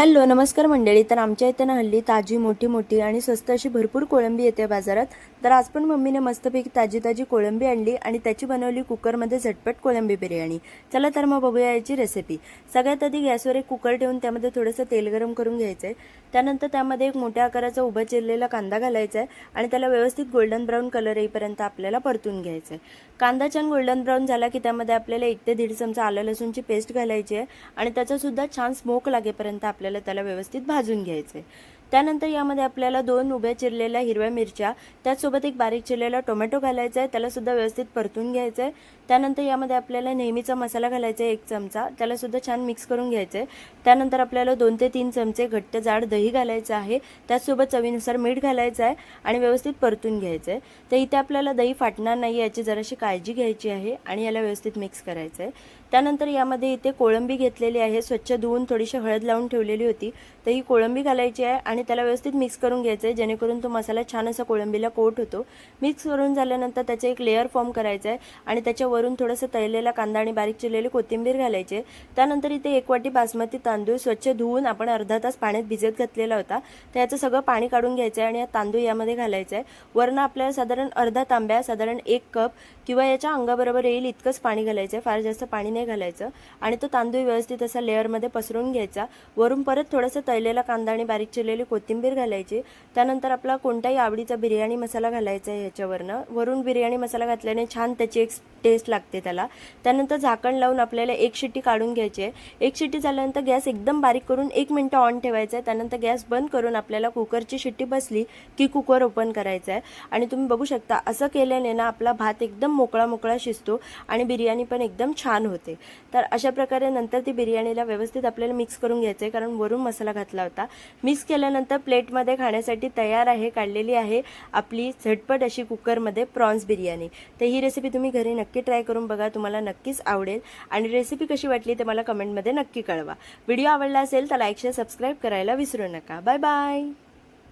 Hello नमस्कार मंडळी। तर आमच्या इथे ना हल्ली ताजी मोठी मोठी आणि स्वस्त अशी भरपूर कोळंबी येते बाजारात। तर आज पण मम्मीने मस्तपैकी ताजी ताजी कोळंबी आणली आणि त्याची बनवली कुकरमध्ये झटपट कोळंबी बिर्याणी। चला तर मग बघूया याची रेसिपी। सगळ्यात आधी गॅसवर एक कुकर ठेवून त्यामध्ये थोडंसं तेल गरम करून घ्यायचं आहे। त्यानंतर त्यामध्ये एक मोठ्या आकाराचा उभा चिरलेला कांदा घालायचा आहे आणि त्याला व्यवस्थित गोल्डन ब्राऊन कलर येईपर्यंत आपल्याला परतून घ्यायचं आहे। कांदा छान गोल्डन ब्राऊन झाला की त्यामध्ये आपल्याला 1 ते 1.5 चमचा आलं लसूणची पेस्ट घालायची आहे आणि त्याचा सुद्धा छान स्मोक लागेपर्यंत आपल्याला त्याला व्यवस्थित भाजून घ्यायचे। त्यानंतर यामध्ये आपल्याला 2 उभ्या चिरलेल्या हिरव्या मिरच्या, त्यासोबत एक बारीक चिरलेला टोमॅटो घालायचा आहे, त्याला सुद्धा व्यवस्थित परतून घ्यायचं आहे। त्यानंतर यामध्ये आपल्याला नेहमीचा मसाला घालायचा आहे 1 चमचा, त्याला सुद्धा छान मिक्स करून घ्यायचं आहे। त्यानंतर आपल्याला 2 ते 3 चमचे घट्ट जाड दही घालायचं आहे, त्यासोबत चवीनुसार मीठ घालायचं आहे आणि व्यवस्थित परतून घ्यायचं आहे। तर इथे आपल्याला दही फाटणार नाही याची जराशी काळजी घ्यायची आहे आणि याला व्यवस्थित मिक्स करायचं आहे। त्यानंतर यामध्ये इथे कोळंबी घेतलेली आहे, स्वच्छ धुवून थोडीशी हळद लावून ठेवलेली होती, तर ही कोळंबी घालायची आहे आणि त्याला व्यवस्थित मिक्स करून घ्यायचं आहे, जेणेकरून तो मसाला छान असा कोळंबीला कोट होतो। मिक्स करून झाल्यानंतर त्याचे एक लेयर फॉर्म करायचं आहे आणि त्याच्यावरून थोडंसं तळलेला कांदा आणि बारीक चिरलेली कोथिंबीर घालायची आहे। त्यानंतर इथे 1 वाटी बासमती तांदूळ स्वच्छ धुवून आपण अर्धा तास पाण्यात भिजत घातलेला होता, त्याचं सगळं पाणी काढून घ्यायचं आहे आणि तांदूळ यामध्ये घालायचं आहे। वरून आपल्याला साधारण अर्धा तांब्या, साधारण 1 कप किंवा याच्या अंगाबरोबर येईल इतकंच पाणी घालायचं आहे, फार जास्त पाणी नाही घालायचं आणि तो तांदूळ व्यवस्थित असा लेअरमध्ये पसरवून घ्यायचा। वरून परत थोडंसं तळलेला कांदा आणि बारीक चिरलेली कोथिंबीर घालायची। त्यानंतर आपला कोणताही आवडीचा बिर्याणी मसाला घालायचा आहे ह्याच्यावरनं। वरून बिर्याणी मसाला घातल्याने छान त्याची एक टेस्ट लागते त्याला। त्यानंतर झाकण लावून आपल्याला 1 शिट्टी काढून घ्यायची आहे। 1 शिट्टी झाल्यानंतर गॅस एकदम बारीक करून 1 मिनिट ऑन ठेवायचा आहे। त्यानंतर गॅस बंद करून आपल्याला कुकरची शिट्टी बसली की कुकर ओपन करायचा आहे आणि तुम्ही बघू शकता असं केल्याने ना आपला भात एकदम मोकळा मोकळा शिजतो आणि बिर्याणी पण एकदम छान होते। तर अशा प्रकारे नंतर ती बिर्याणीला व्यवस्थित आपल्याला मिक्स करून घ्यायचं आहे, कारण वरून मसाला घातला होता। मिक्स केल्यानंतर प्लेटमध्ये खाण्यासाठी तयार आहे, काढलेली आहे आपली झटपट अशी कुकरमध्ये प्रॉन्स बिर्याणी। तर ही रेसिपी तुम्ही घरी नक्की ट्राय करून बघा, तुम्हाला नक्कीच आवडेल आणि रेसिपी कशी वाटली ते मला कमेंटमध्ये नक्की कळवा। व्हिडिओ आवडला असेल तर लाईक शेअर सबस्क्राईब करायला विसरू नका। Bye bye.